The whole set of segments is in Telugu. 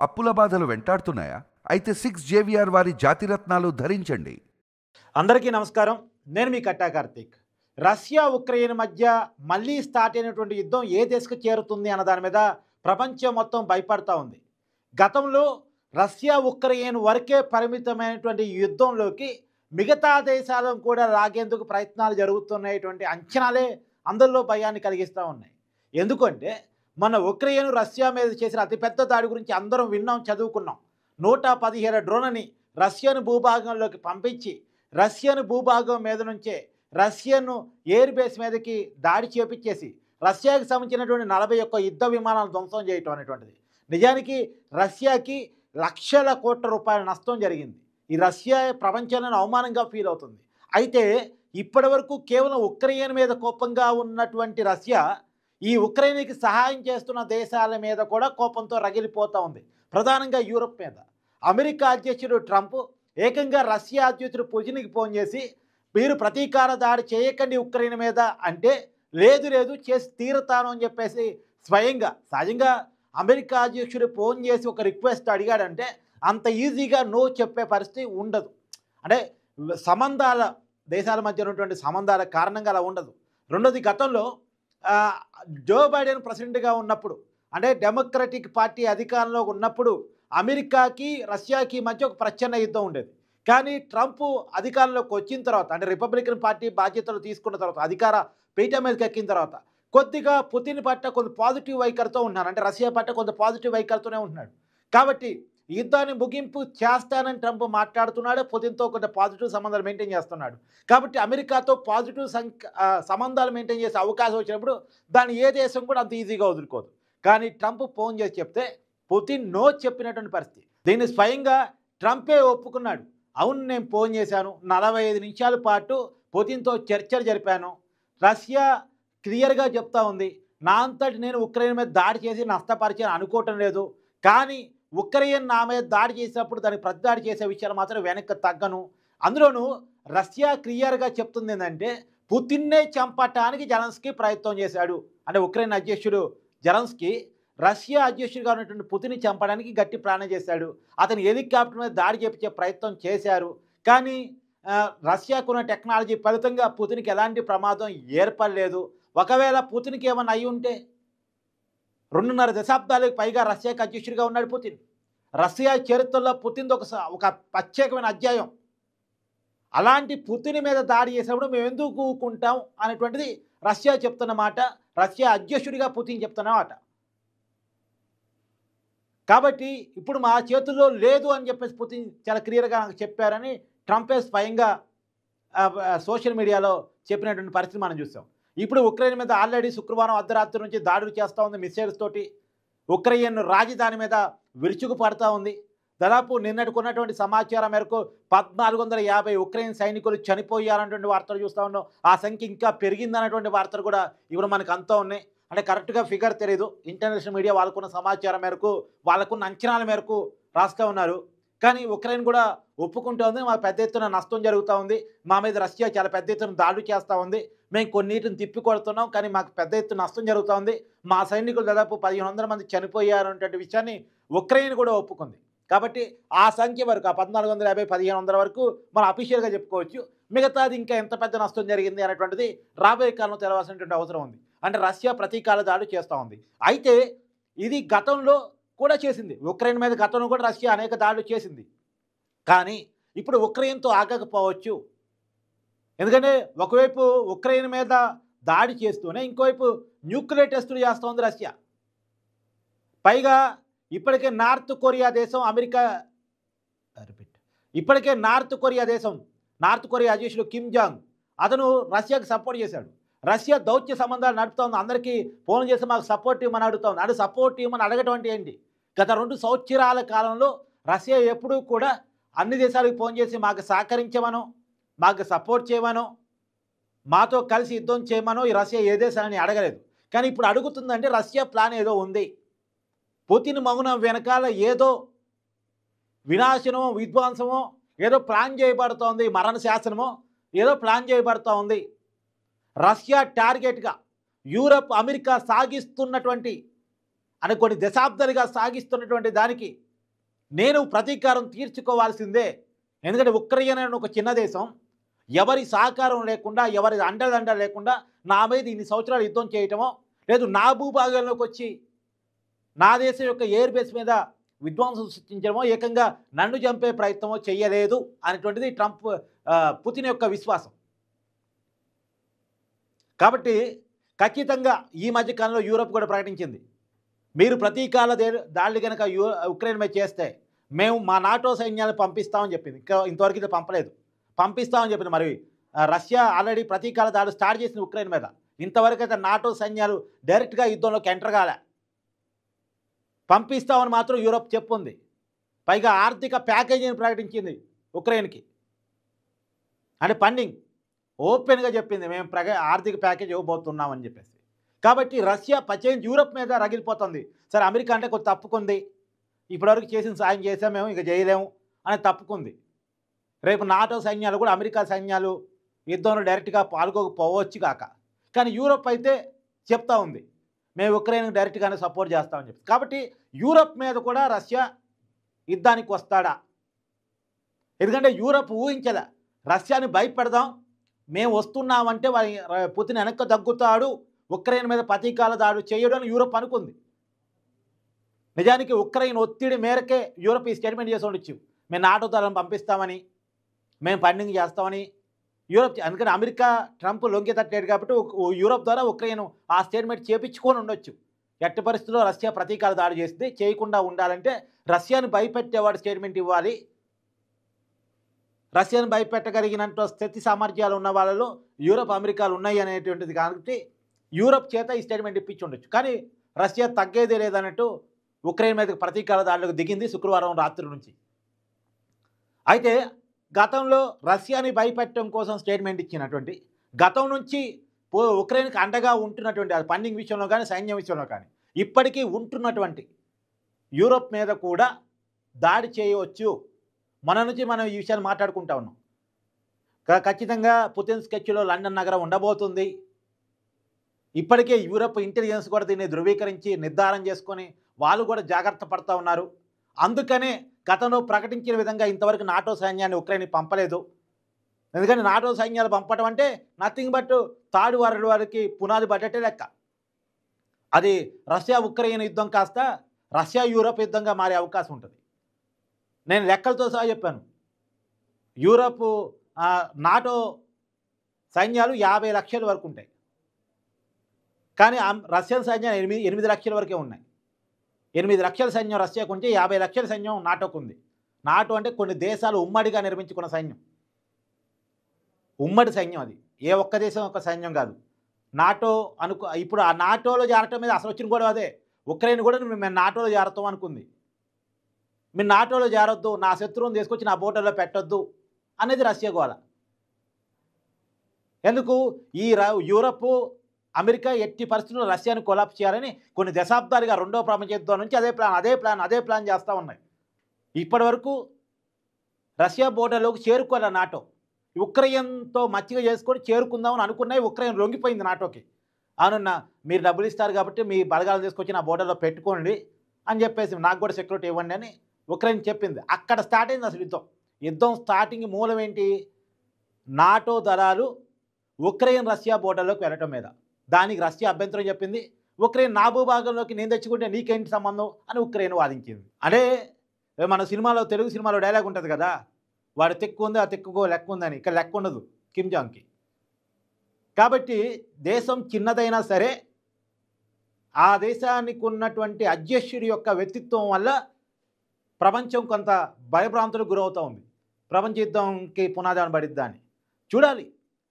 అప్పుల బాధలు వెంటాడుతున్నాయా? అయితే 6 JVR వారి జాతిరత్నాలు ధరించండి. అందరికీ నమస్కారం. నేను మీ కట్టా కార్తీక్. రష్యా ఉక్రెయిన్ మధ్య మళ్ళీ స్టార్ట్ అయినటువంటి యుద్ధం ఏ దశకు చేరుతుంది అన్న దాని మీద ప్రపంచం మొత్తం భయపడతా ఉంది. గతంలో రష్యా ఉక్రెయిన్ వరకే పరిమితమైనటువంటి యుద్ధంలోకి మిగతా దేశాలను కూడా లాగేందుకు ప్రయత్నాలు జరుగుతున్నటువంటి అంచనాలే అందరిలో భయాన్ని కలిగిస్తూ ఉన్నాయి. ఎందుకంటే మన ఉక్రెయిన్ రష్యా మీద చేసిన అతిపెద్ద దాడి గురించి అందరం విన్నాం, చదువుకున్నాం. 117 డ్రోన్లని రష్యన్ భూభాగంలోకి పంపించి రష్యన్ భూభాగం మీద నుంచే రష్యన్ ఎయిర్ బేస్ మీదకి దాడి చేపించేసి రష్యాకి సంబంధించినటువంటి 41 యుద్ధ విమానాలు ధ్వంసం చేయటం అనేటువంటిది. నిజానికి రష్యాకి లక్షల కోట్ల రూపాయల నష్టం జరిగింది. ఈ రష్యా ప్రపంచంలోనే అవమానంగా ఫీల్ అవుతుంది. అయితే ఇప్పటి వరకు కేవలం ఉక్రెయిన్ మీద కోపంగా ఉన్నటువంటి రష్యా ఈ ఉక్రెయిన్కి సహాయం చేస్తున్న దేశాల మీద కూడా కోపంతో రగిలిపోతూ ఉంది. ప్రధానంగా యూరప్ మీద. అమెరికా అధ్యక్షుడు ట్రంప్ ఏకంగా రష్యా అధ్యక్షుడు పుతిన్కి ఫోన్ చేసి మీరు ప్రతీకార దాడి చేయకండి ఉక్రెయిన్ మీద అంటే లేదు చేసి తీరుతాను అని చెప్పేసి స్వయంగా సహజంగా అమెరికా అధ్యక్షుడు ఫోన్ చేసి ఒక రిక్వెస్ట్ అడిగాడంటే అంత ఈజీగా నో చెప్పే పరిస్థితి ఉండదు. అంటే సంబంధాల దేశాల మధ్య ఉన్నటువంటి సంబంధాల కారణంగా అలా ఉండదు. రెండోది, గతంలో జో బైడెన్ ప్రెసిడెంట్గా ఉన్నప్పుడు అంటే డెమోక్రటిక్ పార్టీ అధికారంలో ఉన్నప్పుడు అమెరికాకి రష్యాకి మధ్య ఒక ప్రచ్ఛన్న యుద్ధం ఉండేది. కానీ ట్రంప్ అధికారంలోకి వచ్చిన తర్వాత అంటే రిపబ్లికన్ పార్టీ బాధ్యతలు తీసుకున్న తర్వాత అధికార పీఠం మీదకి ఎక్కిన తర్వాత కొద్దిగా పుతిన్ పట్ల కొంత పాజిటివ్ వైఖరితో ఉంటున్నాడు. అంటే రష్యా పట్ల కొంత పాజిటివ్ వైఖరితోనే ఉంటున్నాడు. కాబట్టి యుద్ధాన్ని ముగింపు చేస్తానని ట్రంప్ మాట్లాడుతున్నాడు. పుతిన్తో కొంత పాజిటివ్ సంబంధాలు మెయింటైన్ చేస్తున్నాడు. కాబట్టి అమెరికాతో పాజిటివ్ సంబంధాలు మెయింటైన్ చేసే అవకాశం వచ్చినప్పుడు దాన్ని ఏ దేశం కూడా అంత ఈజీగా వదులుకోదు. కానీ ట్రంప్ ఫోన్ చేసి చెప్తే పుతిన్ నో చెప్పినటువంటి పరిస్థితి. దీన్ని స్వయంగా ట్రంపే ఒప్పుకున్నాడు. అవును, నేను ఫోన్ చేశాను, 45 నిమిషాల పాటు పుతిన్తో చర్చలు జరిపాను. రష్యా క్లియర్గా చెప్తా ఉంది, నా అంతటి నేను ఉక్రెయిన్ మీద దాడి చేసి నష్టపరిచాను అనుకోవటం లేదు. కానీ ఉక్రెయిన్ నా మీద దాడి చేసినప్పుడు దానికి ప్రతిదాడి చేసే విషయాలు మాత్రం వెనక్కి తగ్గను. అందులోనూ రష్యా క్లియర్గా చెప్తుంది ఏంటంటే పుతిన్నే చంపటానికి జెలెన్స్కీ ప్రయత్నం చేశాడు. అంటే ఉక్రెయిన్ అధ్యక్షుడు జెలెన్స్కీ రష్యా అధ్యక్షుడిగా ఉన్నటువంటి పుతిన్ని చంపడానికి గట్టి ప్లాన్ చేశాడు. అతను హెలికాప్టర్ మీద దాడి చేపించే ప్రయత్నం చేశారు. కానీ రష్యాకున్న టెక్నాలజీ ఫలితంగా పుతిన్కి ఎలాంటి ప్రమాదం ఏర్పడలేదు. ఒకవేళ పుతిన్కి ఏమైనా అయి ఉంటే 2.5 దశాబ్దాలకు పైగా రష్యాకి అధ్యక్షుడిగా ఉన్నాడు పుతిన్. రష్యా చరిత్రలో పుతిన్ది ఒక ప్రత్యేకమైన అధ్యాయం. అలాంటి పుతిన్ మీద దాడి చేసినప్పుడు మేము ఎందుకు ఊరుకుంటాం అనేటువంటిది రష్యా చెప్తున్న మాట, రష్యా అధ్యక్షుడిగా పుతిన్ చెప్తున్న మాట. కాబట్టి ఇప్పుడు మా చేతుల్లో లేదు అని చెప్పేసి పుతిన్ చాలా క్లియర్గా నాకు చెప్పారని ట్రంపే స్వయంగా సోషల్ మీడియాలో చెప్పినటువంటి పరిస్థితి మనం చూసాం. ఇప్పుడు ఉక్రెయిన్ మీద ఆల్రెడీ శుక్రవారం అర్ధరాత్రి నుంచి దాడులు చేస్తూ ఉంది మిసైల్స్ తోటి. ఉక్రెయిన్ రాజధాని మీద విరుచుకు పడుతూ ఉంది. దాదాపు నిన్నటికున్నటువంటి సమాచారం మేరకు 1450 ఉక్రెయిన్ సైనికులు చనిపోయారన్నటువంటి వార్తలు చూస్తూ ఉన్నాం. ఆ సంఖ్య ఇంకా పెరిగిందన్నటువంటి వార్తలు కూడా ఇప్పుడు మనకు అంతా ఉన్నాయి. అంటే కరెక్ట్గా ఫిగర్ తెలియదు. ఇంటర్నేషనల్ మీడియా వాళ్ళకున్న సమాచారం మేరకు వాళ్ళకున్న అంచనాల మేరకు రాస్తూ ఉన్నారు. కానీ ఉక్రెయిన్ కూడా ఒప్పుకుంటోంది, మా పెద్ద ఎత్తున నష్టం జరుగుతూ ఉంది, మా మీద రష్యా చాలా పెద్ద ఎత్తున దాడులు చేస్తూ ఉంది, మేము కొన్నిటిని తిప్పి కొడుతున్నాం, కానీ మాకు పెద్ద ఎత్తున నష్టం జరుగుతూ ఉంది, మా సైనికులు దాదాపు 1500 మంది చనిపోయారు అనేటువంటి విషయాన్ని ఉక్రెయిన్ కూడా ఒప్పుకుంది. కాబట్టి ఆ సంఖ్య వరకు ఆ 1450, 1500 వరకు మనం అఫీషియల్గా చెప్పుకోవచ్చు. మిగతాది ఇంకా ఎంత పెద్ద నష్టం జరిగింది అనేటువంటిది రాబోయే కాలంలో తెలవాల్సినటువంటి అవసరం ఉంది. అంటే రష్యా ప్రతీకార దాడులు చేస్తూ ఉంది. అయితే ఇది గతంలో కూడా చేసింది. ఉక్రెయిన్ మీద గతంలో కూడా రష్యా అనేక దాడులు చేసింది. కానీ ఇప్పుడు ఉక్రెయిన్తో ఆగకపోవచ్చు. ఎందుకంటే ఒకవైపు ఉక్రెయిన్ మీద దాడి చేస్తూనే ఇంకోవైపు న్యూక్లియర్ టెస్టులు చేస్తూ ఉంది రష్యా. పైగా ఇప్పటికే నార్త్ కొరియా దేశం నార్త్ కొరియా అధ్యక్షుడు కిమ్ జాంగ్ అతను రష్యాకి సపోర్ట్ చేశాడు. రష్యా దౌత్య సంబంధాలు నడుపుతోంది. అందరికీ ఫోన్ చేసి మాకు సపోర్ట్ ఇవ్వమని అడుగుతోంది. అది సపోర్ట్ ఇవ్వమని అడగటం అంటే ఏంటి? గత 2 సంవత్సరాల కాలంలో రష్యా ఎప్పుడూ కూడా అన్ని దేశాలకు ఫోన్ చేసి మాకు సహకరించమనో, మాకు సపోర్ట్ చేయమనో, మాతో కలిసి యుద్ధం చేయమనో ఈ రష్యా ఏ దేశాలని అడగలేదు. కానీ ఇప్పుడు అడుగుతుందంటే రష్యా ప్లాన్ ఏదో ఉంది. పుతిన్ మౌనం వెనకాల ఏదో వినాశనమో విధ్వంసమో ఏదో ప్లాన్ చేయబడుతోంది, మరణ శాసనమో ఏదో ప్లాన్ చేయబడుతూ ఉంది. రష్యా టార్గెట్గా యూరప్ అమెరికా సాగిస్తున్నటువంటి అని కొన్ని దశాబ్దాలుగా సాగిస్తున్నటువంటి దానికి నేను ప్రతీకారం తీర్చుకోవాల్సిందే. ఎందుకంటే ఉక్రెయిన్ అనే ఒక చిన్న దేశం ఎవరి సహకారం లేకుండా, ఎవరి అండదండ లేకుండా నా మీద ఇన్ని సంవత్సరాలు యుద్ధం చేయటమో, లేదు నా భూభాగంలోకి వచ్చి నా దేశం యొక్క ఎయిర్ బేస్ మీద విధ్వంసం సృష్టించడమో, ఏకంగా నన్ను చంపే ప్రయత్నమో చేయలేదు అనేటువంటిది పుతిన్ యొక్క విశ్వాసం. కాబట్టి ఖచ్చితంగా ఈ మధ్య కాలంలో యూరప్ కూడా ప్రకటించింది, మీరు ప్రతీకార దాడులు కనుక ఉక్రెయిన్ మీద చేస్తే మేము మా నాటో సైన్యాన్ని పంపిస్తామని చెప్పింది. ఇంతవరకు ఇది పంపలేదు, పంపిస్తామని చెప్పింది. మరి రష్యా ఆల్రెడీ ప్రతీకార దాడులు స్టార్ట్ చేసింది ఉక్రెయిన్ మీద. ఇంతవరకు అయితే నాటో సైన్యాలు డైరెక్ట్గా యుద్ధంలోకి ఎంటర్ కాలే. పంపిస్తామని మాత్రం యూరప్ చెప్పుంది. పైగా ఆర్థిక ప్యాకేజీని ప్రకటించింది ఉక్రెయిన్కి. అంటే ఫండింగ్ ఓపెన్గా చెప్పింది, మేము ఆర్థిక ప్యాకేజ్ ఇవ్వబోతున్నామని చెప్పేసి. కాబట్టి రష్యా యూరప్ మీద రగిలిపోతుంది. సరే అమెరికా అంటే కొంచెం తప్పుకుంది, ఇప్పటివరకు చేసిన సాయం చేసాం, మేము ఇక చేయలేము అని తప్పుకుంది. రేపు నాటో సైన్యాలు కూడా అమెరికా సైన్యాలు యుద్ధంలో డైరెక్ట్గా పాల్గొకపోవచ్చు కాక, కానీ యూరప్ అయితే చెప్తా ఉంది, మేము ఉక్రెయిన్కి డైరెక్ట్గానే సపోర్ట్ చేస్తామని చెప్పి. కాబట్టి యూరప్ మీద కూడా రష్యా యుద్ధానికి వస్తాడా? ఎందుకంటే యూరప్ ఊహించలే, రష్యాని భయపెడదాం, మేము వస్తున్నామంటే పుతిన్ వెనక్కి తగ్గుతాడు, ఉక్రెయిన్ మీద ప్రతీకార దాడులు చేయడం అని యూరప్ అనుకుంది. నిజానికి ఉక్రెయిన్ ఒత్తిడి మేరకే యూరప్ ఈ స్టేట్మెంట్ చేసి ఉండొచ్చు, మేము నాటో దళం పంపిస్తామని, మేము ఫండింగ్ చేస్తామని యూరప్. అందుకని అమెరికా ట్రంప్ లొంగి తట్టలేడు కాబట్టి యూరప్ ద్వారా ఉక్రెయిన్ ఆ స్టేట్మెంట్ చేపించుకొని ఉండొచ్చు. ఎట్టి పరిస్థితుల్లో రష్యా ప్రతీకార దాడి చేస్తుంది, చేయకుండా ఉండాలంటే రష్యాను భయపెట్టేవాడు స్టేట్మెంట్ ఇవ్వాలి. రష్యాను భయపెట్టగలిగినంత స్థితి సామర్థ్యాలు ఉన్న వాళ్ళలో యూరప్ అమెరికాలు ఉన్నాయి అనేటువంటిది కాబట్టి యూరప్ చేత ఈ స్టేట్మెంట్ ఇప్పించి ఉండొచ్చు. కానీ రష్యా తగ్గేదే లేదన్నట్టు ఉక్రెయిన్ మీద ప్రతీకార దాడులకు దిగింది శుక్రవారం రాత్రి నుంచి. అయితే గతంలో రష్యాని భయపెట్టడం కోసం స్టేట్మెంట్ ఇచ్చినటువంటి, గతం నుంచి ఉక్రెయిన్కి అండగా ఉంటున్నటువంటి, అది ఫండింగ్ విషయంలో కానీ సైన్యం విషయంలో కానీ ఇప్పటికీ ఉంటున్నటువంటి యూరప్ మీద కూడా దాడి చేయవచ్చు. మన నుంచి మనం ఈ విషయాన్ని మాట్లాడుకుంటా ఉన్నాం. ఖచ్చితంగా పుతిన్ స్కెచ్లో లండన్ నగరం ఉండబోతుంది. ఇప్పటికే యూరప్ ఇంటెలిజెన్స్ కూడా దీన్ని ధృవీకరించి నిర్ధారణ చేసుకొని వాళ్ళు కూడా జాగ్రత్త పడుతూ ఉన్నారు. అందుకనే గతంలో ప్రకటించిన విధంగా ఇంతవరకు నాటో సైన్యాన్ని ఉక్రెయిన్కి పంపలేదు. ఎందుకంటే నాటో సైన్యాలు పంపడం అంటే నథింగ్ బట్ థర్డ్ వరల్డ్ వారికి పునాది పడ్డట్టే లెక్క. అది రష్యా ఉక్రెయిన్ యుద్ధం కాస్త రష్యా యూరప్ యుద్ధంగా మారే అవకాశం ఉంటుంది. నేను లెక్కలతో సహా చెప్పాను, యూరప్ నాటో సైన్యాలు 50 లక్షల వరకు ఉంటాయి, కానీ రష్యన్ సైన్యాలు 8 లక్షల వరకే ఉన్నాయి. 8 లక్షల సైన్యం రష్యాకు ఉంటే 50 లక్షల సైన్యం నాటోకు ఉంది. నాటో అంటే కొన్ని దేశాలు ఉమ్మడిగా నిర్మించుకున్న సైన్యం, ఉమ్మడి సైన్యం. అది ఏ ఒక్క దేశం ఒక సైన్యం కాదు. నాటో ఇప్పుడు ఆ నాటోలో చేరటం మీద అసలు వచ్చిన కూడా అదే. ఉక్రెయిన్ కూడా మేము నాటోలో చేరతాం అనుకుంది. మీరు నాటోలో చేరొద్దు, నా శత్రువుని తీసుకొచ్చి నా బోర్డర్లో పెట్టొద్దు అనేది రష్యా గోల. ఎందుకు? ఈ యూరప్ అమెరికా ఎట్టి పరిస్థితుల్లో రష్యాను కొలాప్స్ చేయాలని కొన్ని దశాబ్దాలుగా రెండో ప్రపంచ యుద్ధం నుంచి అదే ప్లాన్ చేస్తూ ఉన్నాయి. ఇప్పటి వరకు రష్యా బోర్డర్లోకి చేరుకోలే నాటో. ఉక్రెయిన్తో మచ్చిగా చేసుకొని చేరుకుందామని అనుకున్నాయి. ఉక్రెయిన్ లొంగిపోయింది నాటోకి. అవునన్నా, మీరు డబ్బులు ఇస్తారు కాబట్టి మీ బలగాలను తీసుకొచ్చి నా బోర్డర్లో పెట్టుకోండి అని చెప్పేసి, నాకు కూడా సెక్యూరిటీ ఇవ్వండి అని ఉక్రెయిన్ చెప్పింది. అక్కడ స్టార్ట్ అయింది అసలు యుద్ధం స్టార్టింగ్ మూలం ఏంటి? నాటో దళాలు ఉక్రెయిన్ రష్యా బోర్డర్లోకి వెళ్ళటం మీద. దానికి రష్యా అభ్యంతరం చెప్పింది. ఉక్రెయిన్ నా భూభాగంలోకి నేను తెచ్చుకుంటే నీకేంటి సంబంధం అని ఉక్రెయిన్ వాదించింది. అంటే మన తెలుగు సినిమాలో డైలాగ్ ఉంటుంది కదా, వాడు తెక్కు ఉంది, ఆ తెక్కుకో లెక్క ఉందని. ఇక్కడ లెక్క ఉండదు కిమ్ జాంగ్కి. కాబట్టి దేశం చిన్నదైనా సరే ఆ దేశానికి ఉన్నటువంటి అధ్యక్షుడి యొక్క వ్యక్తిత్వం వల్ల ప్రపంచం కొంత భయభ్రాంతులకు గురవుతూ ఉంది. ప్రపంచ యుద్ధంకి పునాదాన్ని పడిద్దా అని చూడాలి.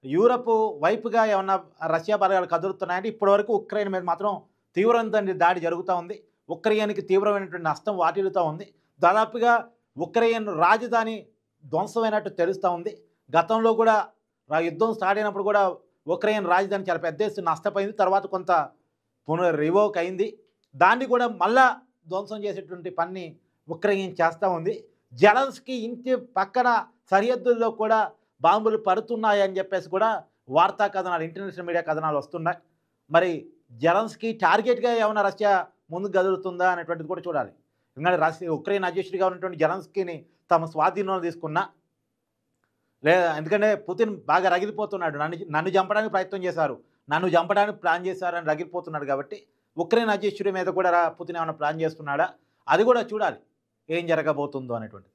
యూరప్ వైపుగా ఏమన్నా రష్యా బలగాలు కదులుతున్నాయంటే ఇప్పటివరకు ఉక్రెయిన్ మీద మాత్రం తీవ్రమైన దాడి జరుగుతూ ఉంది. ఉక్రెయిన్కి తీవ్రమైనటువంటి నష్టం వాటిల్లుతూ ఉంది. దాదాపుగా ఉక్రెయిన్ రాజధాని ధ్వంసమైనట్టు తెలుస్తూ ఉంది. గతంలో కూడా యుద్ధం స్టార్ట్ అయినప్పుడు కూడా ఉక్రెయిన్ రాజధాని చాలా పెద్ద ఎత్తున నష్టపోయింది. తర్వాత కొంత రివోక్ అయింది. దాన్ని కూడా మళ్ళా ధ్వంసం చేసేటువంటి పని ఉక్రెయిన్ చేస్తూ ఉంది. జెలెన్స్కీ ఇంటి పక్కన సరిహద్దుల్లో కూడా బాంబులు పడుతున్నాయని చెప్పేసి కూడా వార్తా కథనాలు, ఇంటర్నేషనల్ మీడియా కథనాలు వస్తున్నాయి. మరి జెలెన్స్కీ టార్గెట్గా ఏమైనా రష్యా ముందుకు కదులుతుందా అనేటువంటిది కూడా చూడాలి. ఎందుకంటే ఉక్రెయిన్ అధ్యక్షుడిగా ఉన్నటువంటి జెలెన్స్కీని తమ స్వాధీనంలో తీసుకున్నా లేదా ఎందుకంటే పుతిన్ బాగా రగిలిపోతున్నాడు. నన్ను చంపడానికి ప్రయత్నం చేశారు, నన్ను చంపడానికి ప్లాన్ చేశారు అని రగిలిపోతున్నాడు. కాబట్టి ఉక్రెయిన్ అధ్యక్షుడి మీద కూడా పుతిన్ ఏమైనా ప్లాన్ చేస్తున్నాడా, అది కూడా చూడాలి ఏం జరగబోతుందో అనేటువంటి.